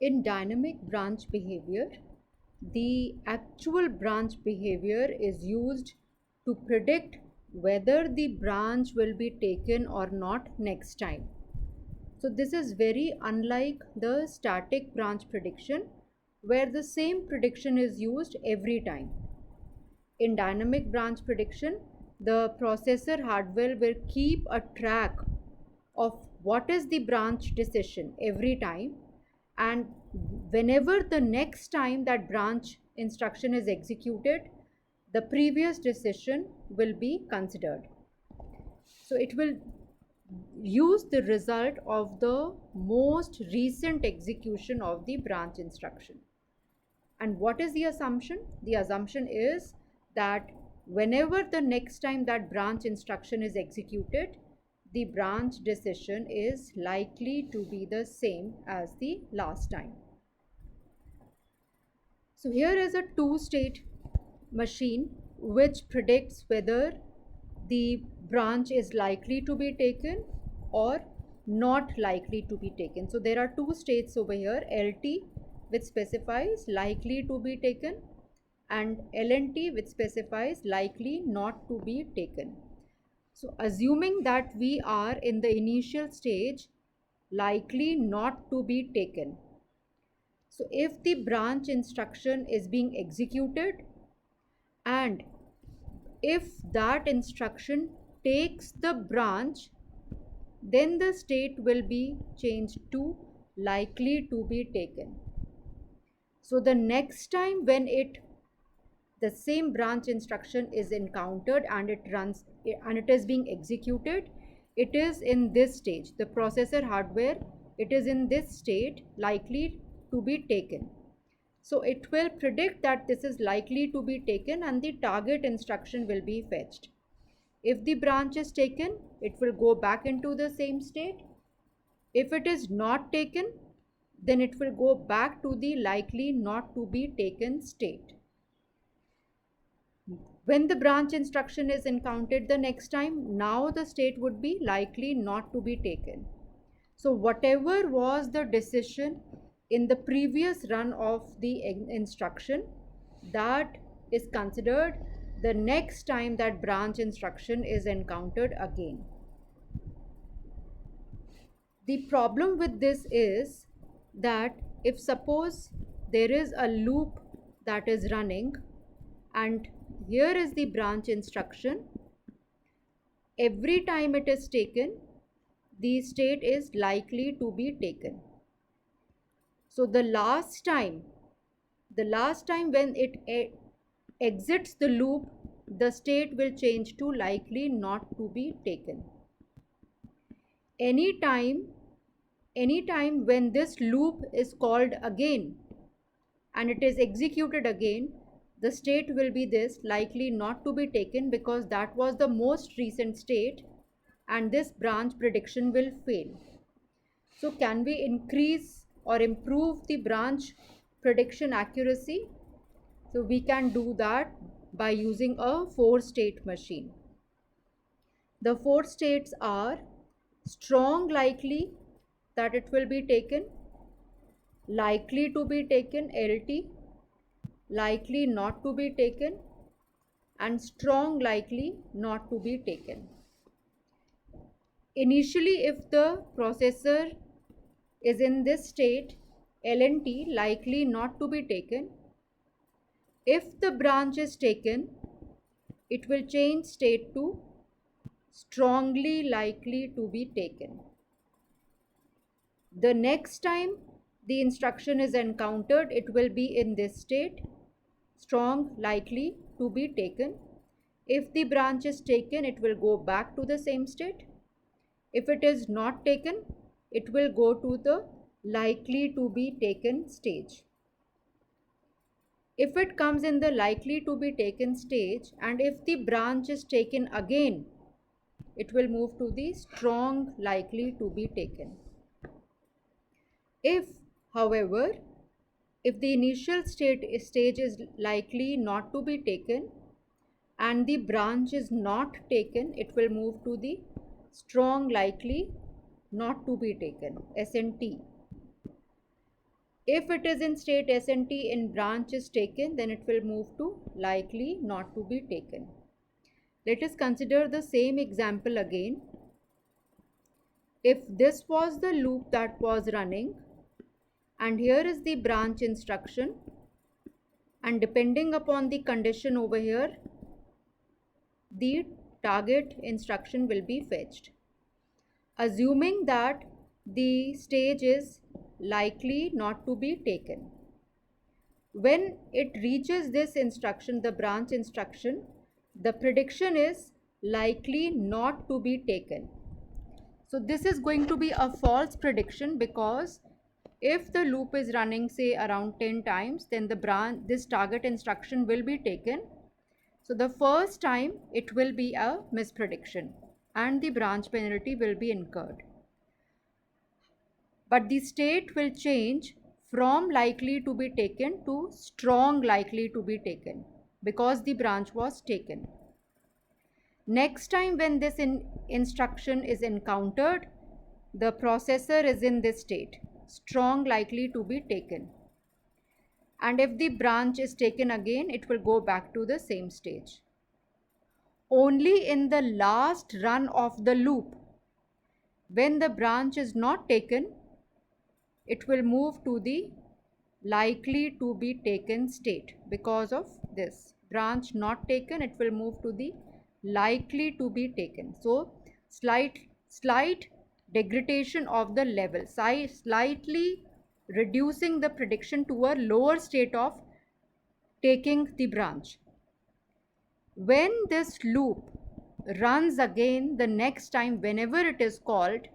In dynamic branch behavior, the actual branch behavior is used to predict whether the branch will be taken or not next time. So this is very unlike the static branch prediction where the same prediction is used every time. In dynamic branch prediction, the processor hardware will keep a track of what is the branch decision every time, and whenever the next time that branch instruction is executed, the previous decision will be considered. So it will use the result of the most recent execution of the branch instruction. And what is the assumption? The assumption is that whenever the next time that branch instruction is executed, the branch decision is likely to be the same as the last time. So here is a two-state machine which predicts whether the branch is likely to be taken or not likely to be taken. So there are two states over here, LT which specifies likely to be taken and LNT which specifies likely not to be taken. So assuming that we are in the initial stage likely not to be taken. So if the branch instruction is being executed and if that instruction takes the branch, then the state will be changed to likely to be taken. So the next time when the same branch instruction is encountered and it runs and it is being executed, it is in this stage, the processor hardware, it is in this state likely to be taken. So it will predict that this is likely to be taken and the target instruction will be fetched. If the branch is taken, it will go back into the same state. If it is not taken, then it will go back to the likely not to be taken state. When the branch instruction is encountered the next time, now the state would be likely not to be taken. So whatever was the decision in the previous run of the instruction, that is considered the next time that branch instruction is encountered again. The problem with this is that if suppose there is a loop that is running and here is the branch instruction, every time it is taken, the state is likely to be taken. So the last time when it exits the loop, the state will change to likely not to be taken. Anytime when this loop is called again and it is executed again, the state will be this likely not to be taken because that was the most recent state and this branch prediction will fail. So can we increase or improve the branch prediction accuracy? So we can do that by using a four-state machine. The four states are strong likely that it will be taken, likely to be taken LT, likely not to be taken, and strong likely not to be taken. Initially, if the processor is in this state, LNT likely not to be taken, if the branch is taken, it will change state to strongly likely to be taken. The next time the instruction is encountered, it will be in this state, strong likely to be taken. If the branch is taken, it will go back to the same state. If it is not taken, it will go to the likely to be taken stage. If it comes in the likely to be taken stage and if the branch is taken again, it will move to the strong likely to be taken. If, however, if the initial stage is likely not to be taken and the branch is not taken, it will move to the strong likely not to be taken, SNT. If it is in state SNT in branch is taken, then it will move to likely not to be taken. Let us consider the same example again. If this was the loop that was running, and here is the branch instruction, and depending upon the condition over here, the target instruction will be fetched. Assuming that the stage is likely not to be taken. When it reaches this instruction, the branch instruction, the prediction is likely not to be taken. So this is going to be a false prediction, because if the loop is running say around 10 times, then this target instruction will be taken. So the first time it will be a misprediction and the branch penalty will be incurred. But the state will change from likely to be taken to strong likely to be taken, because the branch was taken. Next time when this instruction is encountered, the processor is in this state, strong likely to be taken. And if the branch is taken again, it will go back to the same stage. Only in the last run of the loop, when the branch is not taken, it will move to the likely to be taken state. Because of this branch not taken, it will move to the likely to be taken. So slight degradation of the level, slightly reducing the prediction to a lower state of taking the branch. When this loop runs again the next time, whenever it is called,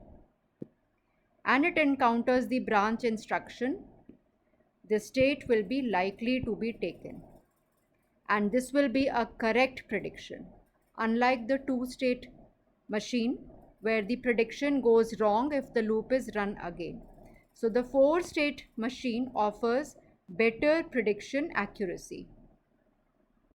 and it encounters the branch instruction, the state will be likely to be taken, and this will be a correct prediction, unlike the two-state machine where the prediction goes wrong if the loop is run again. So the four-state machine offers better prediction accuracy.